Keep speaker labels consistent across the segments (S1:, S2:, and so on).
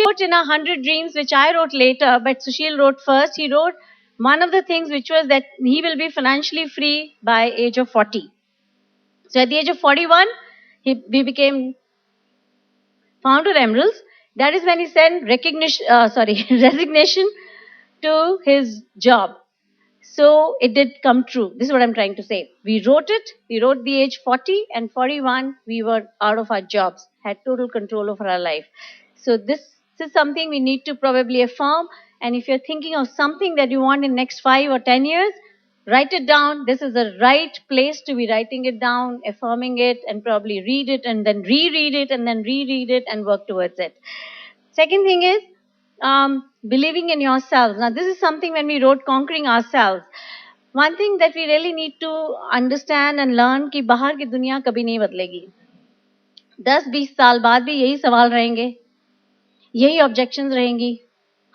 S1: wrote in 100 Dreams, which I wrote later, but Sushil wrote first. He wrote one of the things which was that he will be financially free by age of 40. So at the age of 41, we became founder Emeralds. That is when he sent resignation to his job. So it did come true. This is what I'm trying to say. We wrote it. We wrote the age 40 and 41. We were out of our jobs, had total control over our life. So this is something we need to probably affirm. And if you're thinking of something that you want in next 5 or 10 years, write it down. This is the right place to be writing it down, affirming it, and probably read it and then reread it and then reread it and work towards it. Second thing is, believing in yourselves. Now, this is something when we wrote Conquering Ourselves. One thing that we really need to understand and learn कि बाहर की दुनिया कभी नहीं बदलेगी. 10-20 साल बाद भी यही सवाल रहेंगे, यही ऑब्जेक्शंस रहेंगी,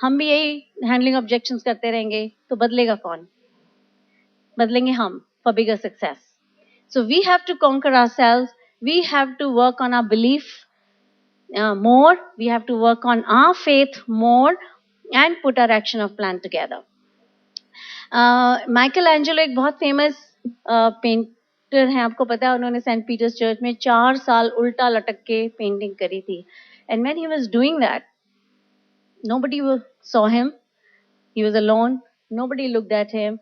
S1: हम भी यही हैंडलिंग ऑब्जेक्शंस करते रहेंगे, तो बदलेगा कौन? बदलेंगे हम for bigger success. So we have to conquer ourselves. We have to work on our belief more. We have to work on our faith more and put our action of plan together. Michelangelo एक बहुत famous painter हैं, आपको पता है, उन्होंने Saint Peters church में 4 साल उल्टा लटक के पेंटिंग करी थी. And when he was doing that, nobody saw him. He was alone. Nobody looked at him.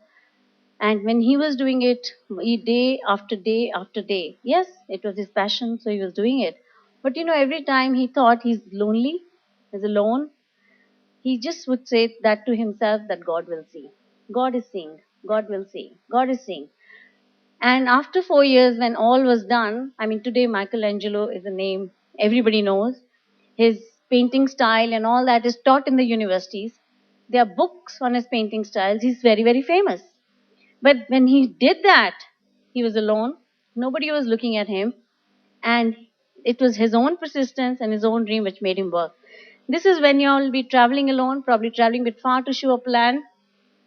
S1: And when he was doing it, day after day after day, yes, it was his passion, so he was doing it. But every time he thought he's lonely, he's alone, he just would say that to himself that God will see. God is seeing. God will see. God is seeing. And after 4 years, when all was done, today Michelangelo is a name everybody knows. His painting style and all that is taught in the universities. There are books on his painting styles. He's very, very famous. But when he did that, he was alone. Nobody was looking at him. And it was his own persistence and his own dream which made him work. This is when you'll be traveling alone, probably traveling with far too sure plan.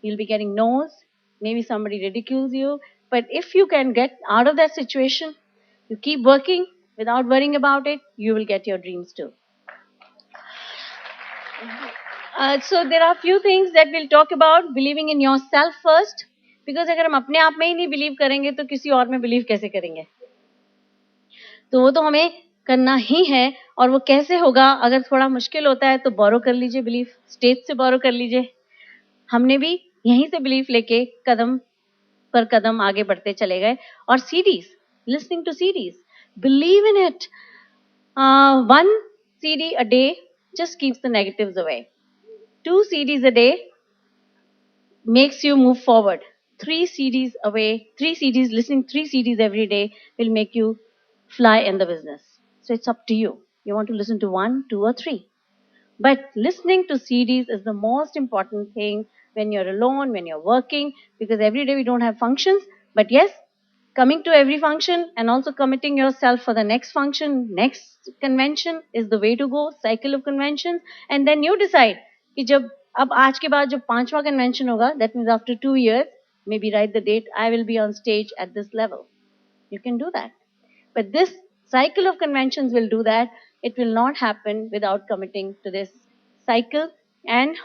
S1: You'll be getting no's. Maybe somebody ridicules you. But if you can get out of that situation, you keep working without worrying about it, you will get your dreams too. So there are a few things that we'll talk about. Believing in yourself first. Because अगर हम अपने आप में ही नहीं believe करेंगे तो किसी और में बिलीव कैसे करेंगे? तो वो तो हमें करना ही है. और वो कैसे होगा? अगर थोड़ा मुश्किल होता है तो बोरो कर लीजिए बिलीफ, स्टेज से बोरो कर लीजिए. हमने भी यहीं से बिलीफ लेके कदम पर कदम आगे बढ़ते चले गए. और CDs, listening to CDs, believe in it. 1 CD a day just keeps the negatives away. 2 CDs a day makes you move forward. 3 CDs away, 3 CDs, listening 3 CDs every day will make you fly in the business. So it's up to you. You want to listen to 1, 2 or 3. But listening to CDs is the most important thing when you're alone, when you're working, because every day we don't have functions. But yes, coming to every function and also committing yourself for the next function, next convention is the way to go, cycle of conventions. And then you decide कि जब अब आज के बाद जब 5वां convention होगा, that means after 2 years, maybe write the date, I will be on stage at this level. You can do that. But this cycle of conventions will do that. It will not happen without committing to this cycle and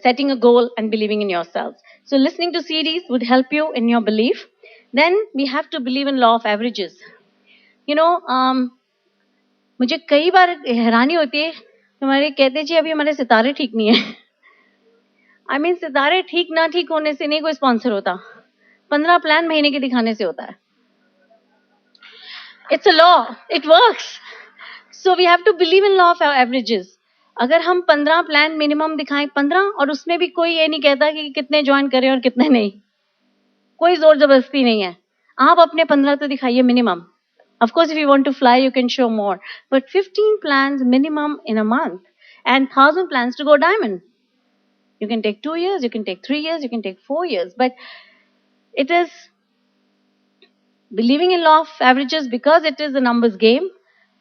S1: setting a goal and believing in yourselves. So listening to CDs would help you in your belief. Then we have to believe in law of averages. मुझे कई बार हैरानी होती है, हमारे कहते जी अभी हमारे सितारे ठीक नहीं है. सितारे ठीक ना ठीक होने से नहीं कोई स्पॉन्सर होता. 15 प्लान महीने के दिखाने से होता है. It's a law. It works. So we have to believe in law of averages. अगर हम 15 प्लान मिनिमम दिखाएं, 15, और उसमें भी कोई ये नहीं कहता कि कितने ज्वाइन करें और कितने नहीं. कोई जोर जबरदस्ती नहीं है. आप अपने 15 तो दिखाइए minimum. Of course, if you want to fly, you can show more. But 15 plans minimum in a month and 1,000 plans to go diamond. You can take 2 years, you can take 3 years, you can take 4 years. But it is believing in law of averages because it is a numbers game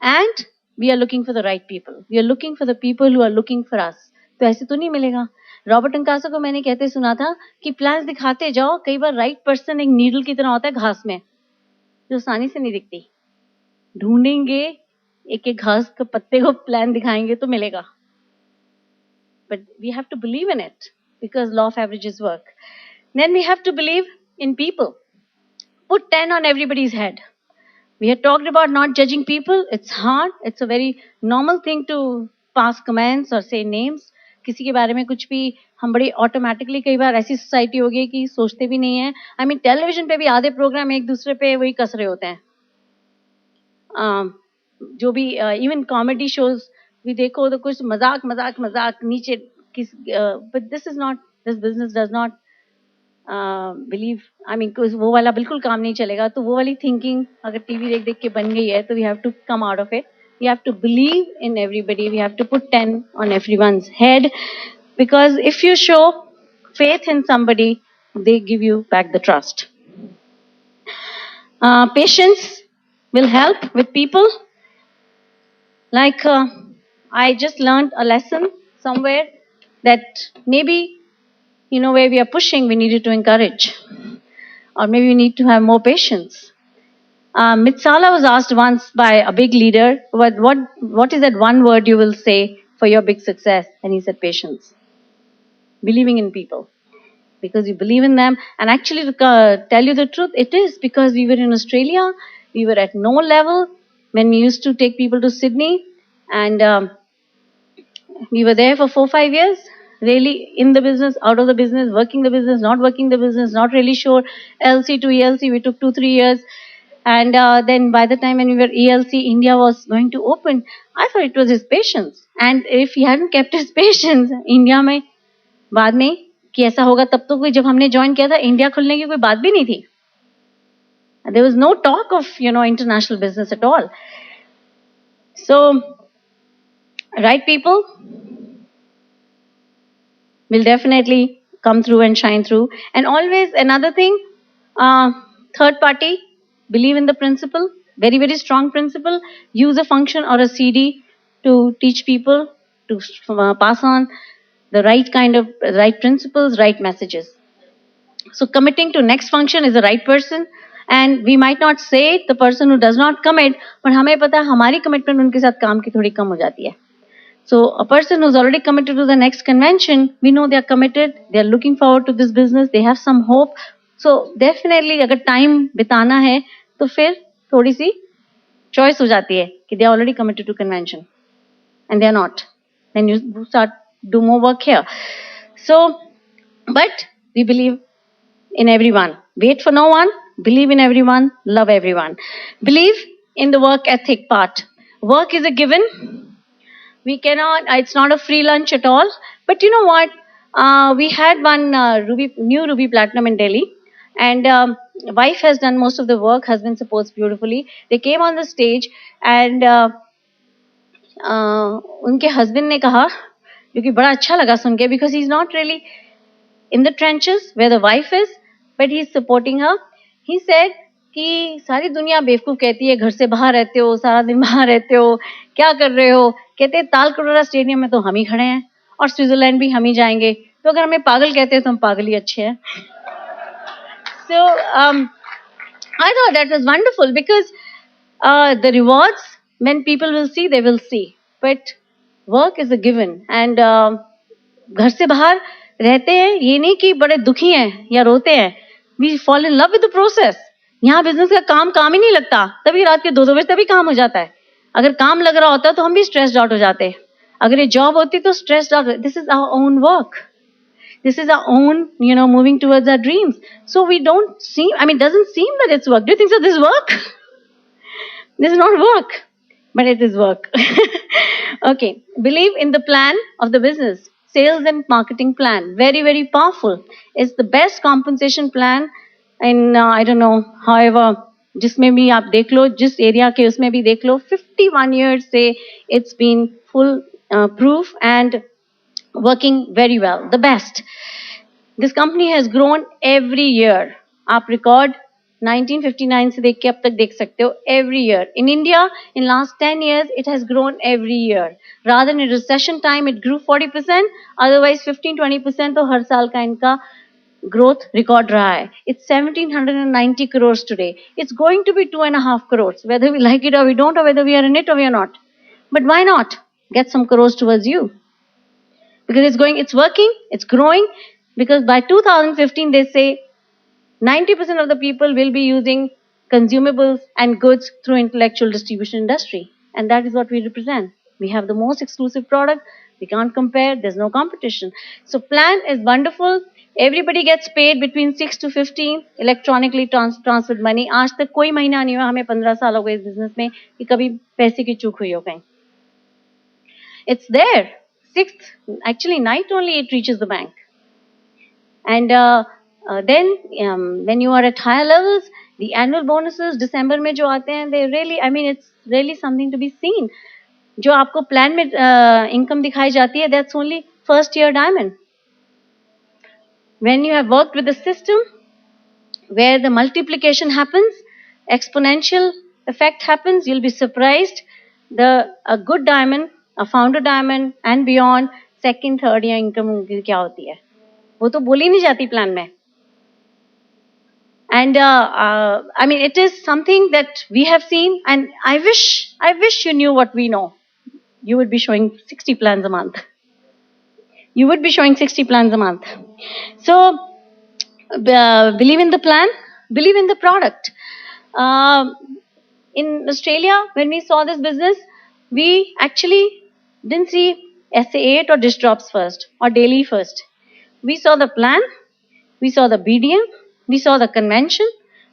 S1: and we are looking for the right people. We are looking for the people who are looking for us. तो ऐसे तो नहीं मिलेगा. Robert अंकासो को मैंने कहते सुना था कि प्लान्स दिखाते जाओ, कई बार राइट पर्सन एक नीडल की तरह होता है घास में, जो आसानी से नहीं दिखती. ढूंढेंगे एक एक घास के पत्ते को प्लान दिखाएंगे तो मिलेगा. But we have to believe in it because law of averages work. Then we have to believe in people. Put 10 on everybody's head. We had talked about not judging people. It's hard. It's a very normal thing to pass comments or say names. किसी के बारे में कुछ भी हम बड़ी automatically कई बार ऐसी सोसाइटी हो गई कि सोचते भी नहीं है. आई मीन टेलीविजन पे भी आधे प्रोग्राम एक दूसरे पे वही कस रहे होते हैं. जो भी इवन कॉमेडी शोज भी देखो तो कुछ मजाक मजाक मजाक नीचे किस but this is not this business does not believe I mean वो वाला बिल्कुल काम नहीं चलेगा. तो वो वाली थिंकिंग अगर टीवी देख देख के बन गई है तो we have to come out of it. We have to believe in everybody. We have to put 10 on everyone's head because if you show faith in somebody, they give you back the trust. Patience will help with people. Like I just learned a lesson somewhere that maybe, you know, where we are pushing, we needed to encourage. Or maybe we need to have more patience. Mitsala was asked once by a big leader, what is that one word you will say for your big success? And he said patience. Believing in people. Because you believe in them. And actually, to tell you the truth, it is because we were in Australia. We were at no level when we used to take people to Sydney. And we were there for 4-5 years. Really in the business, out of the business, working the business, not working the business, not really sure. LC to ELC, we took 2-3 years. And then by the time when we were ELC, India was going to open. I thought it was his patience. And if he hadn't kept his patience, India में बाद में कि ऐसा होगा तब तो कोई जब हमने ज्वाइन किया था इंडिया खुलने की कोई बात भी नहीं थी. There was no talk of, you know, international business at all. So, right people will definitely come through and shine through. And always another thing, third party, believe in the principle, very, very strong principle. Use a function or a CD to teach people to pass on the right kind of right principles, right messages. So committing to next function is the right person. And we might not say it, the person who does not commit, but हमें पता है हमारी commitment उनके साथ काम की थोड़ी कम हो जाती है. So a person who's already committed to the next convention, we know they are committed, they are looking forward to this business, they have some hope. So definitely अगर time बिताना है तो फिर थोड़ी सी choice हो जाती है कि they are already committed to convention and they are not. Then you start do more work here. So, but we believe in everyone. Wait for no one. Believe in everyone. Love everyone. Believe in the work ethic part. Work is a given. We cannot, it's not a free lunch at all. But you know what? We had one new Ruby Platinum in Delhi. And wife has done most of the work. Husband supports beautifully. They came on the stage and उनके husband ने कहा, जो कि बड़ा अच्छा लगा सुन के, because he's not really in the trenches where the wife is, but he's supporting her. He said कि सारी दुनिया बेवकूफ कहती है, घर से बाहर रहते हो, सारा दिन बाहर रहते हो, क्या कर रहे हो? कहते हैं तालकटोरा स्टेडियम में तो हम ही खड़े हैं और स्विट्जरलैंड भी हम ही जाएंगे. तो अगर हमें पागल कहते हैं तो हम पागल ही अच्छे हैं. So I thought that was wonderful because the rewards, when people will see, they will see. But work is a given. And घर से बाहर रहते हैं, ये नहीं कि बड़े दुखी हैं या रोते हैं. We fall in love with the process. यहाँ बिजनेस का काम ही नहीं लगता, तभी रात के 2-2 बजे तभी काम हो जाता है. अगर काम लग रहा होता तो हम भी स्ट्रेस्ड आउट हो जाते. अगर ये जॉब होती तो stressed out. This is our own work. This is our own, you know, moving towards our dreams. So we don't seem, I mean, it doesn't seem that it's work. Do you think so? This is work? This is not work, but it is work. Okay. Believe in the plan of the business. Sales and marketing plan. Very, very powerful. It's the best compensation plan in, I don't know, however, जिसमें भी आप देख लो, जिस area के उसमें भी देख लो, 51 years से it's been full proof and working very well, the best. This company has grown every year. आप record 1959 से देख के अब तक देख सकते हो. Every year. In India, in last 10 years, it has grown every year. Rather than in recession time, it grew 40%. Otherwise, 15-20% तो हर साल का इनका growth record raha hai. It's 1790 crores today. It's going to be 2.5 crores, whether we like it or we don't, or whether we are in it or we are not. But why not get some crores towards you? Because it's working, it's growing. Because by 2015, they say 90% of the people will be using consumables and goods through intellectual distribution industry. And that is what we represent. We have the most exclusive product. We can't compare. There's no competition. So plan is wonderful. Everybody gets paid between 6 to 15 electronically transferred money. आज तक कोई महीना नहीं हुआ हमें 15 साल हो गए इस बिजनेस में कि कभी पैसे की चूक हुई हो कहीं. It's there. Sixth, actually night only it reaches the bank. And then when you are at higher levels, the annual bonuses December में जो आते हैं, they really, I mean, it's really something to be seen. जो आपको plan में income दिखाई जाती है, that's only first year diamond. When you have worked with the system, where the multiplication happens, exponential effect happens, you'll be surprised. A good diamond, a founder diamond and beyond, second, third year income उनकी क्या होती है? वो तो बोली नहीं जाती plan में. And I mean, it is something that we have seen, and I wish you knew what we know. You would be showing 60 plans a month. You would be showing 60 plans a month. So, believe in the plan, believe in the product. In Australia, when we saw this business, we actually didn't see SA8 or dish drops first, or daily first. We saw the plan, we saw the BDM, we saw the convention,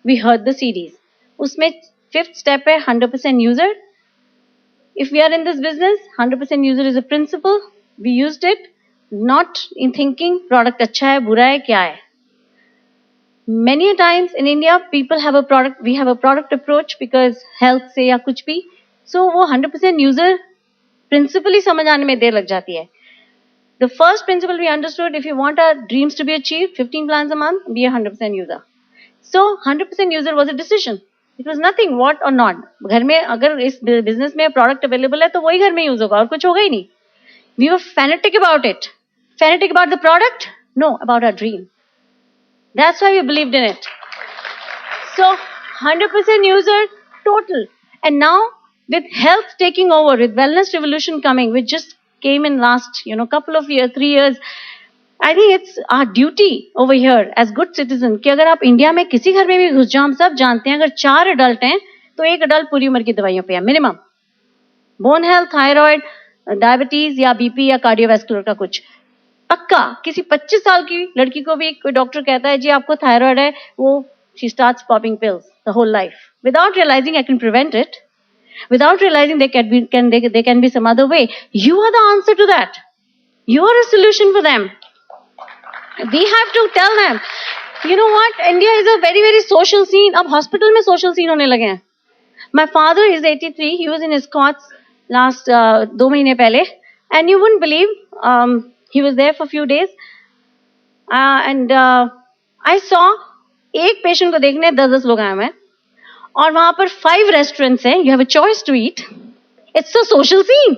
S1: we heard the CDs. Usme fifth step hai 100% user. If we are in this business, 100% user is a principle. We used it, not in thinking product अच्छा है, बुरा है, क्या है. Many times in India, people have a product, we have a product approach because health से या कुछ भी. So वो 100% user principle ही समझ आने में देर लग जाती है. The first principle we understood, if you want our dreams to be achieved, 15 plans a month, be a 100% user. So 100% user was a decision. It was nothing, what or not. घर में अगर इस business में product available है तो वही घर में use होगा और कुछ होगा ही नहीं. We were fanatic about it. Fanatic about the product? No, about our dream. That's why we believed in it. So 100% user, total. And now with health taking over, with wellness revolution coming, which just came in last, couple of years, 3 years, I think it's our duty over here as good citizen कि अगर आप India में किसी घर में भी घुस जाओ, हम सब जानते हैं अगर 4 adult हैं तो एक adult पूरी उम्र की दवाइयों पे है minimum. Bone health, thyroid, diabetes या BP या cardiovascular का कुछ. पक्का किसी 25 साल की लड़की को भी कोई डॉक्टर कहता है जी आपको थायराइड है, वो she starts popping pills the whole life without realizing I can prevent it, without realizing there can be some other way. You are the answer to that. You are a solution for them. We have to tell them, you know what, India is a very, very social scene. अब hospital में social scene होने लगे हैं. My father is 83. He was in his Scots last 2 महीने पहले, and you wouldn't believe he was there for a few days, and I saw एक patient को देखने 10-10 लोग आए हुए हैं और वहां पर 5 restaurants हैं. You have a choice to eat. It's a social scene.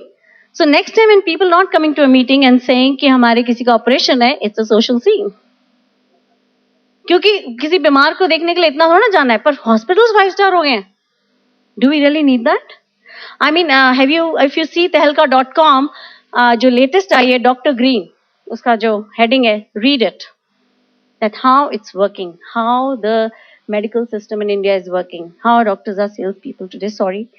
S1: So next time when people not coming to a meeting and saying कि हमारे किसी का operation है, it's a social scene. क्योंकि किसी बीमार को देखने के लिए इतना थोड़ा जाना है, पर hospitals 5 star हो गए हैं. Do we really need that? I mean, if you see tehelka.com, जो latest आई है Dr. Green, उसका जो heading है, read it. That how it's working, how the medical system in India is working, how doctors are salespeople today. Sorry,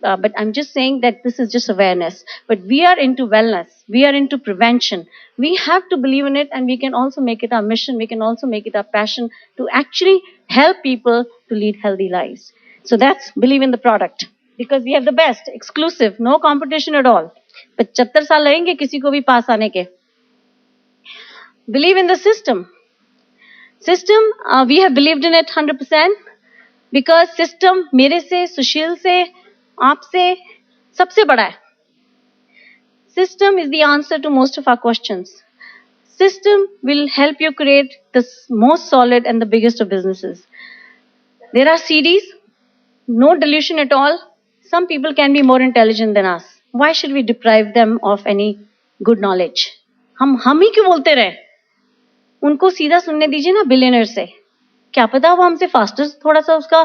S1: but I'm just saying that this is just awareness. But we are into wellness. We are into prevention. We have to believe in it, and we can also make it our mission. We can also make it our passion to actually help people to lead healthy lives. So that's believe in the product. Because we have the best, exclusive, no competition at all. 75 साल लगेंगे किसी को भी पास आने के. Believe in the system. System, we have believed in it 100% because system मेरे से, सुशील से, आपसे सबसे बड़ा है. System is the answer to most of our questions. System will help you create the most solid and the biggest of businesses. There are CDs, no delusion at all. Some people can be more intelligent than us. Why should we deprive them of any good knowledge? हम ही क्यों बोलते रहे? उनको सीधा सुनने दीजिए ना billionaire से, क्या पता वो हमसे फास्टर थोड़ा सा उसका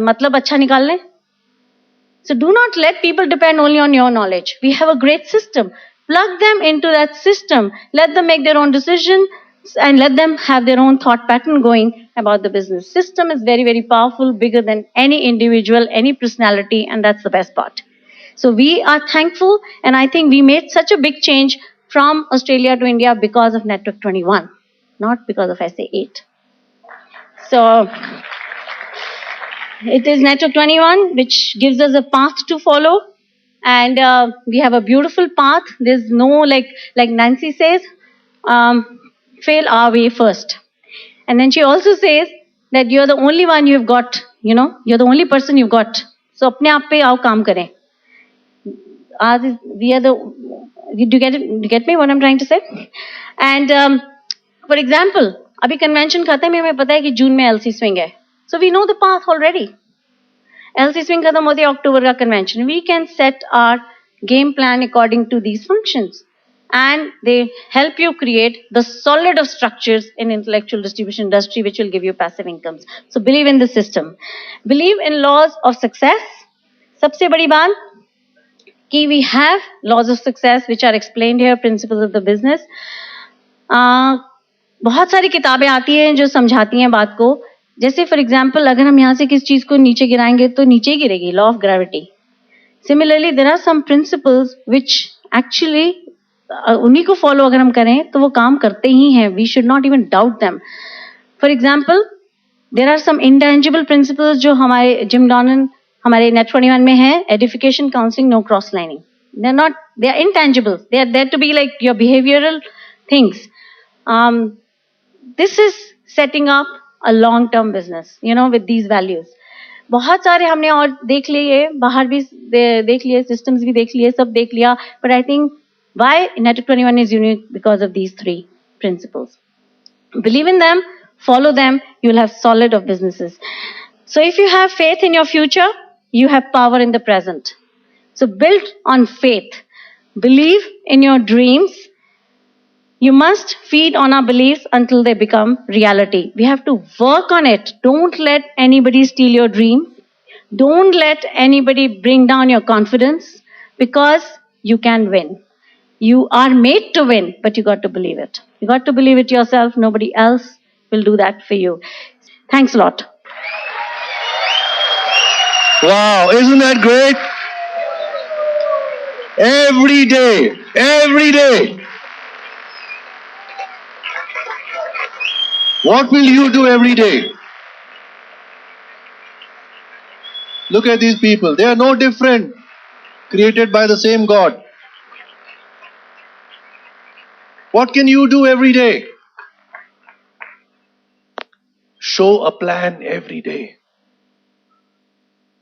S1: मतलब अच्छा निकाल लें. So do not let people depend only on your knowledge. We have a great system. Plug them into that system. Let them make their own decisions and let them have their own thought pattern going about the business. System is very, very powerful, bigger than any individual, any personality, and that's the best part. So we are thankful, and I think we made such a big change from Australia to India because of Network 21, not because of SA8. So it is Network 21 which gives us a path to follow, and we have a beautiful path. There's no like Nancy says, fail our way first, and then she also says that you're the only one you've got. You know, you're the only person you've got. So अपने आप पे आओ काम करें. We are the. Do you get it? Do you get me what I'm trying to say? And for example, अभी convention खत्म है, हमें पता है कि जून में LC swing है. So we know the path already. LC swing खत्म होती है अक्टूबर का convention. We can set our game plan according to these functions, and they help you create the solid of structures in intellectual distribution industry, which will give you passive incomes. So believe in the system. Believe in laws of success. सबसे बड़ी बात कि we have laws of success which are explained here, principles of the business. बहुत सारी किताबें आती हैं जो समझाती हैं बात को. जैसे फॉर एग्जाम्पल अगर हम यहाँ से किस चीज को नीचे गिराएंगे तो नीचे ही गिरेगी, law of gravity. Similarly there are some principles which actually उन्हीं को फॉलो अगर हम करें तो वो काम करते ही हैं. We should not even doubt them. For example there are some intangible principles जो हमारे जिम डॉनन हमारे नेट 21 में है. Edification, counselling, no cross lining. They are not, they are intangible. They are there to be like your behavioural things. This is setting up a long-term business, you know, with these values. बहुत सारे हमने और देख लिए, बाहर भी देख लिए, systems भी देख लिए, सब देख लिया. But I think why Network 21 is unique because of these three principles. Believe in them, follow them, you will have solid of businesses. So if you have faith in your future, you have power in the present. So build on faith. Believe in your dreams. You must feed on our beliefs until they become reality. We have to work on it. Don't let anybody steal your dream. Don't let anybody bring down your confidence, because you can win. You are made to win, but you got to believe it. You got to believe it yourself. Nobody else will do that for you. Thanks a lot.
S2: Wow, isn't that great? Every day, every day. What will you do every day? Look at these people. They are no different. Created by the same God. What can you do every day? Show a plan every day.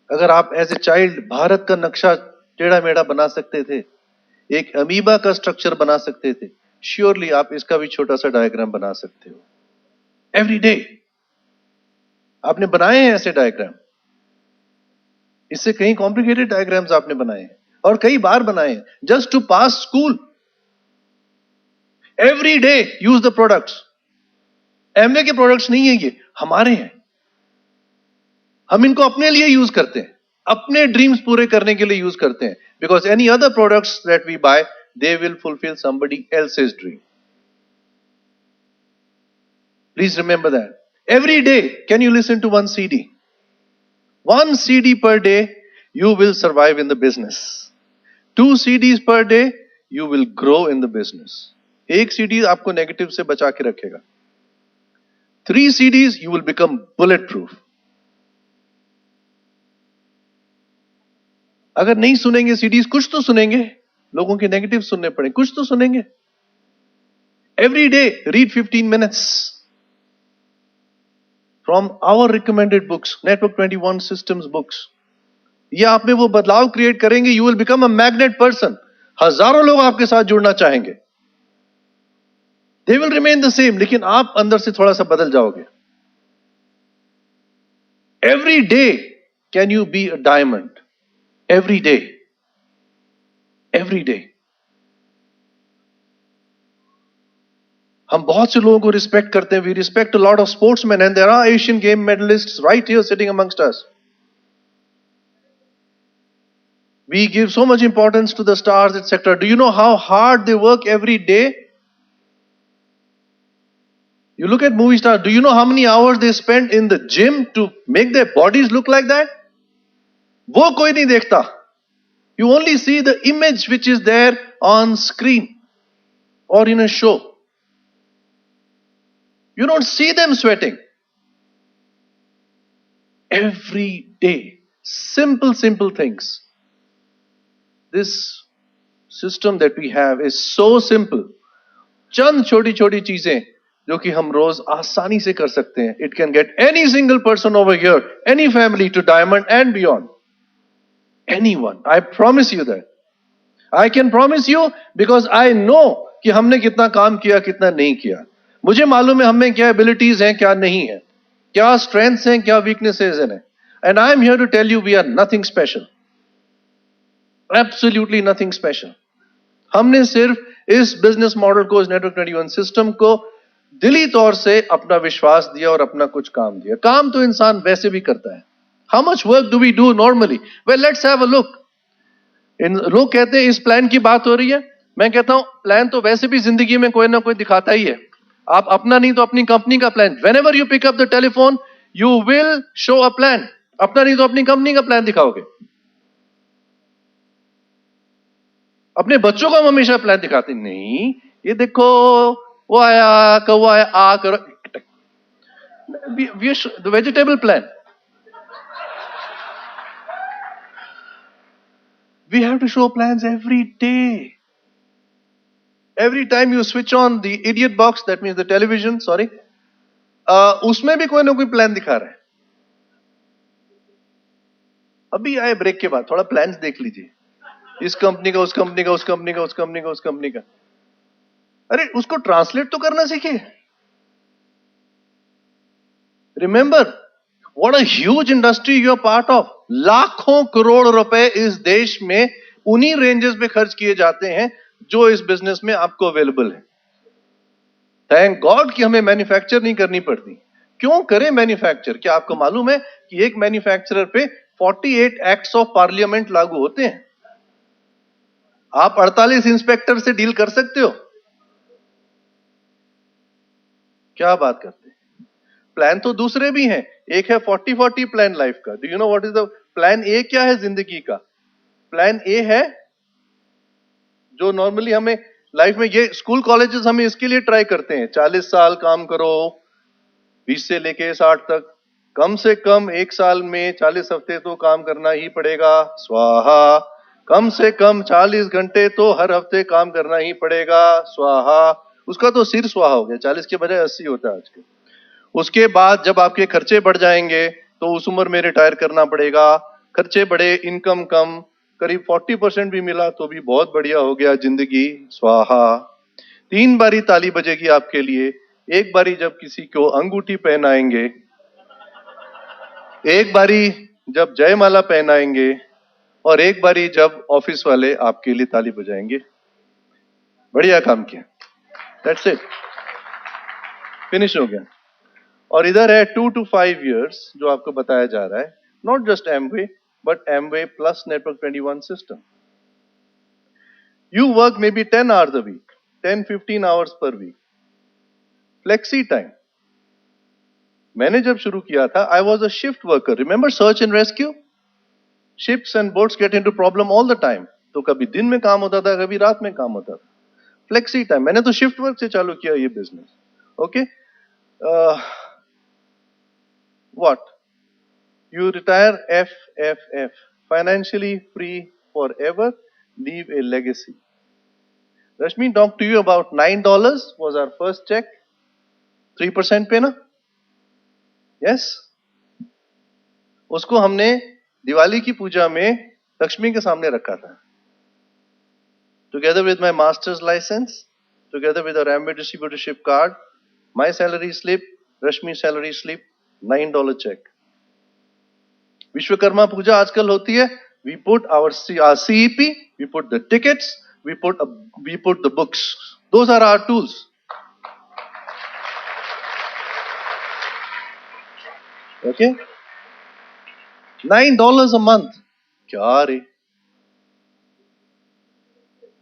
S2: अगर आप as a child Bharat का नक्शा टेढ़ा मेढ़ा बना सकते थे, एक अमीबा का स्ट्रक्चर बना सकते थे, श्योरली आप इसका भी छोटा सा डायग्राम बना सकते हो. एवरी डे आपने बनाए हैं ऐसे डायग्राम. इससे कहीं कॉम्प्लिकेटेड डायग्राम्स आपने बनाए हैं और कई बार बनाए हैं, just to pass school. Every day use the products. Amway के प्रोडक्ट्स नहीं है, ये हमारे हैं. हम इनको अपने लिए यूज करते हैं, अपने ड्रीम्स पूरे करने के लिए यूज करते हैं. Because any other products that we buy, they will fulfil somebody else's dream. Please remember that. Every day, can you listen to one CD? One CD per day, you will survive in the business. 2 CDs per day, you will grow in the business. एक CD आपको negative से बचा के रखेगा. 3 CDs, you will become bulletproof. अगर नहीं सुनेंगे CDs, कुछ तो सुनेंगे. लोगों के नेगेटिव सुनने पड़े, कुछ तो सुनेंगे. Every day, read 15 minutes. From our recommended books, Network 21 systems books. ये आप में वो बदलाव क्रिएट करेंगे. You will become a magnet person. हजारों लोग आपके साथ जुड़ना चाहेंगे. They will remain the same, लेकिन आप अंदर से थोड़ा सा बदल जाओगे. Every day can you be a diamond? Every day. Every day. हम बहुत से लोगों को रिस्पेक्ट करते हैं. We respect a lot of sportsmen and there are Asian game medalists right here sitting amongst us. We give so much importance to the stars, etc. Do you know how hard they work every day? You look at movie stars. Do you know how many hours they spend in the gym to make their bodies look like that? वो कोई नहीं देखता. You only see the image which is there on screen or in a show. You don't see them sweating. Every day. Simple things. This system that we have is so simple. चंद छोटी छोटी चीजें जो कि हम रोज आसानी से कर सकते हैं. It can get any single person over here, any family to diamond and beyond. Anyone. I promise you that. I can promise you because I know कि हमने कितना काम किया कितना नहीं किया. मुझे मालूम है हमें क्या एबिलिटीज हैं क्या नहीं है, क्या स्ट्रेंथ्स हैं क्या वीकनेसेस हैं. And I am here to tell you we are nothing special. Absolutely nothing special. हमने सिर्फ इस बिजनेस मॉडल को, इस नेटवर्क 21 सिस्टम को दिली तौर से अपना विश्वास दिया और अपना कुछ काम दिया. काम तो इंसान वैसे भी करता है. How much work do we do normally? Well let's have a look. लोग कहते हैं इस प्लान की बात हो रही है. मैं कहता हूं प्लान तो वैसे भी जिंदगी में कोई ना कोई दिखाता ही है. आप अपना नहीं तो अपनी कंपनी का plan. Whenever you pick up the telephone you will show a plan. अपना नहीं तो अपनी कंपनी का प्लान दिखाओगे. अपने बच्चों को हम हमेशा प्लान दिखाते नहीं. ये देखो वो आया कौवा आया आ करो. The vegetable plan. We have to show plans every day. Every time you switch on the idiot box, that means the television, sorry, उसमें भी कोई ना कोई प्लान दिखा रहा है. अभी आए ब्रेक के बाद थोड़ा प्लान्स देख लीजिए. इस कंपनी का, उस कंपनी का, उस कंपनी का, उस कंपनी का, उस कंपनी का. अरे उसको ट्रांसलेट तो करना सीखिए. Remember what a huge industry you are part of. लाखों करोड़ रुपए इस देश में उन्हीं रेंजेस पे खर्च किए जाते हैं जो इस बिजनेस में आपको अवेलेबल है. थैंक गॉड कि हमें मैन्युफैक्चर नहीं करनी पड़ती. क्यों करें मैन्युफैक्चर? क्या आपको मालूम है कि एक मैन्युफैक्चरर पे 48 एक्ट्स ऑफ पार्लियामेंट लागू होते हैं. आप 48 इंस्पेक्टर से डील कर सकते हो. क्या बात करते हैं. प्लान तो दूसरे भी हैं. एक है 40-40 प्लान लाइफ का. Do you know what is the plan A? क्या है जिंदगी का प्लान ए? है जो नॉर्मली हमें लाइफ में, ये स्कूल कॉलेजेस हमें इसके लिए ट्राई करते हैं. 40 साल काम करो, 20 से लेके 60 तक. कम से कम एक साल में 40 हफ्ते तो काम करना ही पड़ेगा. स्वाहा. कम से कम 40 घंटे तो हर हफ्ते काम करना ही पड़ेगा. स्वाहा. उसका तो सिर स्वाहा हो गया. 40 के बजाय 80 होता है आजकल. उसके बाद जब आपके खर्चे बढ़ जाएंगे तो उस उम्र में रिटायर करना पड़ेगा. खर्चे बढ़े, इनकम कम, करीब 40% भी मिला तो भी बहुत बढ़िया हो गया जिंदगी. स्वाहा. 3 बारी ताली बजेगी आपके लिए. एक बारी जब किसी को अंगूठी पहनाएंगे, एक बारी जब जयमाला पहनाएंगे, और एक बारी जब ऑफिस वाले आपके लिए ताली बजाएंगे. बढ़िया काम किया. That's it. फिनिश हो गया. और इधर है 2 to 5 years जो आपको बताया जा रहा है. Not just Amway but Amway plus network 21 system. You work may be 10 hours a week, 10-15 hours per week. Flexi time. मैंने जब शुरू किया था I was a shift worker. Remember search and rescue. Ships and boats get into problem all the time. तो कभी दिन में काम होता था, कभी रात में काम होता था. Flexi time. मैंने तो शिफ्ट वर्क से चालू किया ये business. Okay. What? You retire FFF, financially free forever, leave a legacy. Rashmi talked to you about $9 was our first check. 3% पे ना? Yes? उसको हमने दिवाली की पूजा में लक्ष्मी के सामने रखा था. Together with my master's license, together with our Amway distributorship card, my salary slip, Rashmi's salary slip, $9 check. Vishwakarma पूजा आजकल होती है. We put our CEP, we put the tickets, we put the books. Those are our tools. Okay, $9 a month. क्या रे?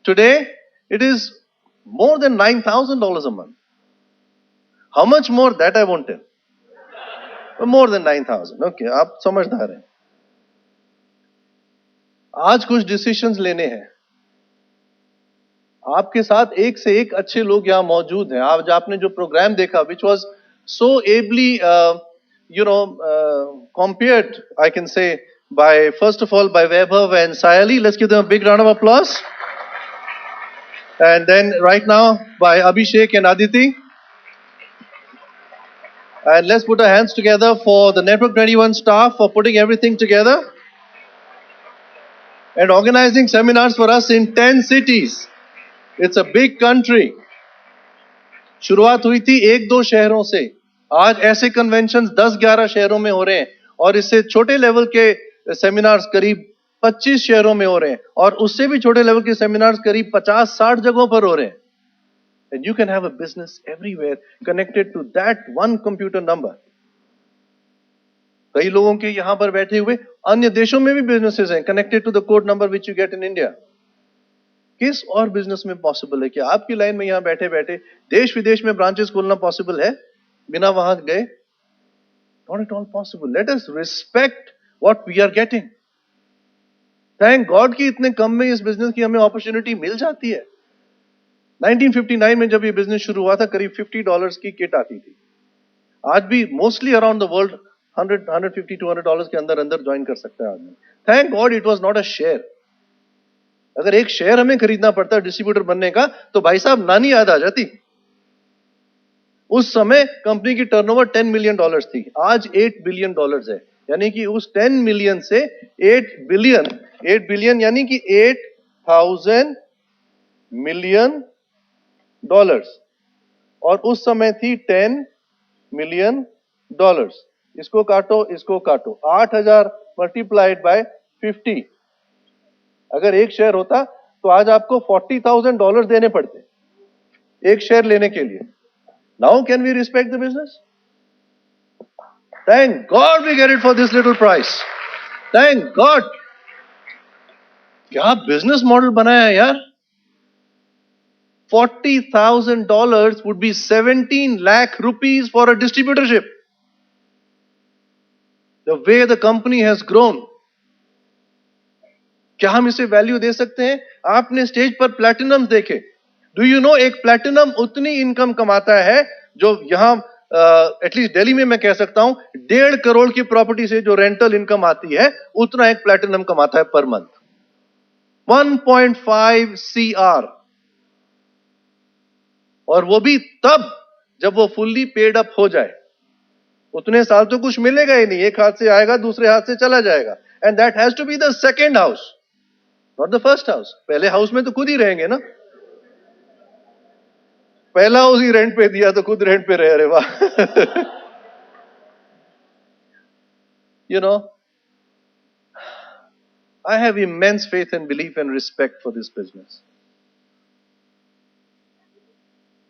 S2: Today it is more than $9,000 a month. How much more, that I won't tell. But more than 9,000. Okay, आप समझदार हैं. आज कुछ decisions लेने हैं. आपके साथ एक से एक अच्छे लोग यहाँ मौजूद हैं. आज आपने जो प्रोग्राम देखा, which was so ably, compared, I can say, by, first of all, by Vaibhav and Sayali. Let's give them a big round of applause. And then right now by Abhishek and Aditi. And let's put our hands together for the Network 21 staff for putting everything together and organizing seminars for us in 10 cities. It's a big country. शुरुआत हुई थी 1-2 शहरों से. आज ऐसे conventions 10-11 शहरों में हो रहे हैं और इससे छोटे लेवल के सेमिनार्स करीब 25 शहरों में हो रहे हैं और उससे भी छोटे लेवल के सेमिनार्स करीब 50-60 जगहों पर हो रहे हैं. And you can have a business everywhere connected to that one computer number. कई लोगों के यहां पर बैठे हुए अन्य देशों में भी बिजनेसेस हैं connected to the code number which you get in India. किस और बिजनेस में पॉसिबल है कि आपकी लाइन में यहां बैठे बैठे देश विदेश में ब्रांचेस खोलना पॉसिबल है बिना वहां गए? Not at all possible. Let us respect what we are getting. Thank God कि इतने कम में इस बिजनेस की हमें अपॉर्चुनिटी मिल जाती है. 1959 में जब ये बिजनेस शुरू हुआ था करीब $50 की किट आती थी. आज भी मोस्टली अराउंड द वर्ल्ड $150-200 के अंदर अंदर ज्वाइन कर सकता है आदमी. Thank God it was not a share. अगर एक शेयर हमें खरीदना पड़ता डिस्ट्रीब्यूटर बनने का तो भाई साहब नानी याद आ जाती. उस समय कंपनी की टर्नओवर $10 मिलियन थी. आज $8 बिलियन है. यानी कि उस 10 मिलियन से 8 बिलियन यानी कि 8,000 मिलियन डॉलर्स. और उस समय थी $10 मिलियन. इसको काटो 8,000 मल्टीप्लाइड बाय 50. अगर एक शेयर होता तो आज आपको $40,000 देने पड़ते एक शेयर लेने के लिए. Now can we respect the business? Thank God we get it for this little price. Thank God. क्या बिजनेस मॉडल बनाया है यार. $40,000 would be 17 lakh rupees for a distributorship. The way the company has grown. क्या हम इसे value दे सकते हैं? आपने स्टेज पर प्लैटिनम देखे. डू यू नो एक प्लैटिनम उतनी इनकम कमाता है जो यहां एटलीस्ट दिल्ली में मैं कह सकता हूं 1.5 करोड़ की प्रॉपर्टी से जो रेंटल इनकम आती है उतना एक प्लैटिनम कमाता है पर मंथ. 1.5 CR. और वो भी तब जब वो फुल्ली पेड अप हो जाए. उतने साल तो कुछ मिलेगा ही नहीं. एक हाथ से आएगा दूसरे हाथ से चला जाएगा. And that has to be the second house, not the first house. पहले हाउस में तो खुद ही रहेंगे ना. पहला हाउस ही रेंट पे दिया तो खुद रेंट पे रह रहे. वाह. You know, I have immense faith and belief and respect for this business.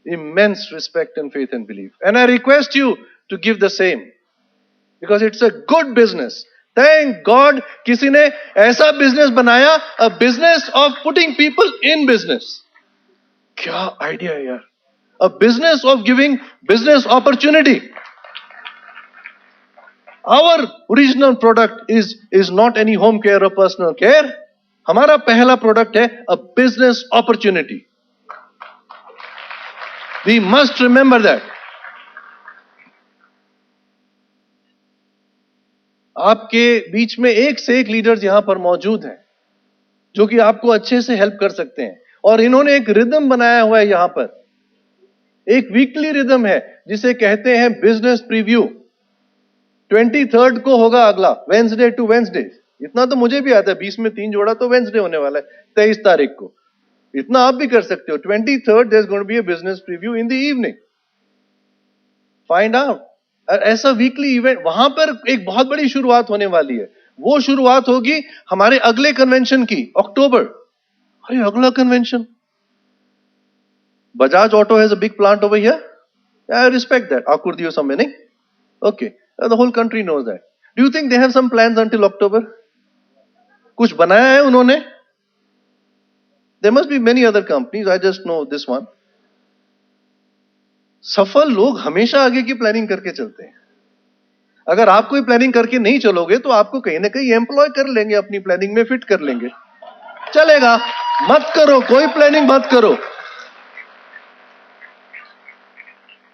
S2: Immense respect and faith and belief. And I request you to give the same. Because it's a good business. Thank God किसी ने ऐसा business बनाया, a business of putting people in business. क्या idea है यार. A business of giving business opportunity. Our original product is not any home care or personal care. हमारा पहला product है a business opportunity. We must remember that. आपके बीच में एक से एक लीडर्स यहां पर मौजूद हैं जो कि आपको अच्छे से हेल्प कर सकते हैं. और इन्होंने एक रिदम बनाया हुआ है यहां पर. एक वीकली रिदम है जिसे कहते हैं बिजनेस प्रीव्यू. 23rd को होगा अगला, वेंसडे टू वेंसडे. इतना तो मुझे भी आता है. 20 में 3 जोड़ा तो वेंसडे होने वाला है 23 तारीख को. इतना आप भी कर सकते हो. 23rd there's going to be a business preview in the evening. Find out. ऐसा वीकली इवेंट वहां पर एक बहुत बड़ी शुरुआत होने वाली है. वो शुरुआत होगी हमारे अगले कन्वेंशन की, अक्टूबर. अरे अगला convention. Bajaj Auto has a big plant over here. I respect that. आकुर्दियो समय नहीं. Okay. The whole country knows that. Do you think they have some plans until October? कुछ बनाया है उन्होंने? There must be many other companies. I just know this one. सफल लोग हमेशा आगे की प्लानिंग करके चलते हैं. अगर आप कोई प्लानिंग करके नहीं चलोगे तो आपको कहीं ना कहीं एम्प्लॉय कर लेंगे, अपनी प्लानिंग में फिट कर लेंगे. चलेगा, मत करो, कोई प्लानिंग मत करो.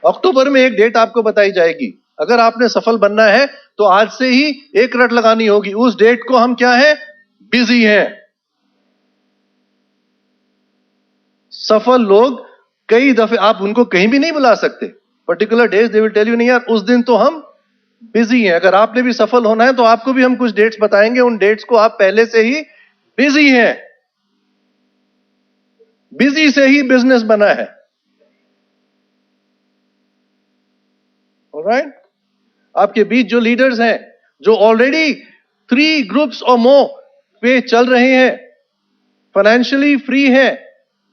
S2: अक्टूबर में एक डेट आपको बताई जाएगी. अगर आपने सफल बनना है तो आज से ही एक रट लगानी होगी. उस डेट को हम क्या है? बिजी हैं. सफल लोग कई दफे आप उनको कहीं भी नहीं बुला सकते. Particular days they will tell you नहीं यार उस दिन तो हम बिजी हैं. अगर आपने भी सफल होना है तो आपको भी हम कुछ डेट्स बताएंगे. उन डेट्स को आप पहले से ही बिजी हैं. बिजी से ही बिजनेस बना है. ऑलराइट. आपके बीच जो लीडर्स हैं, जो ऑलरेडी 3 ग्रुप्स और मोर पे चल रहे हैं, फाइनेंशियली फ्री हैं,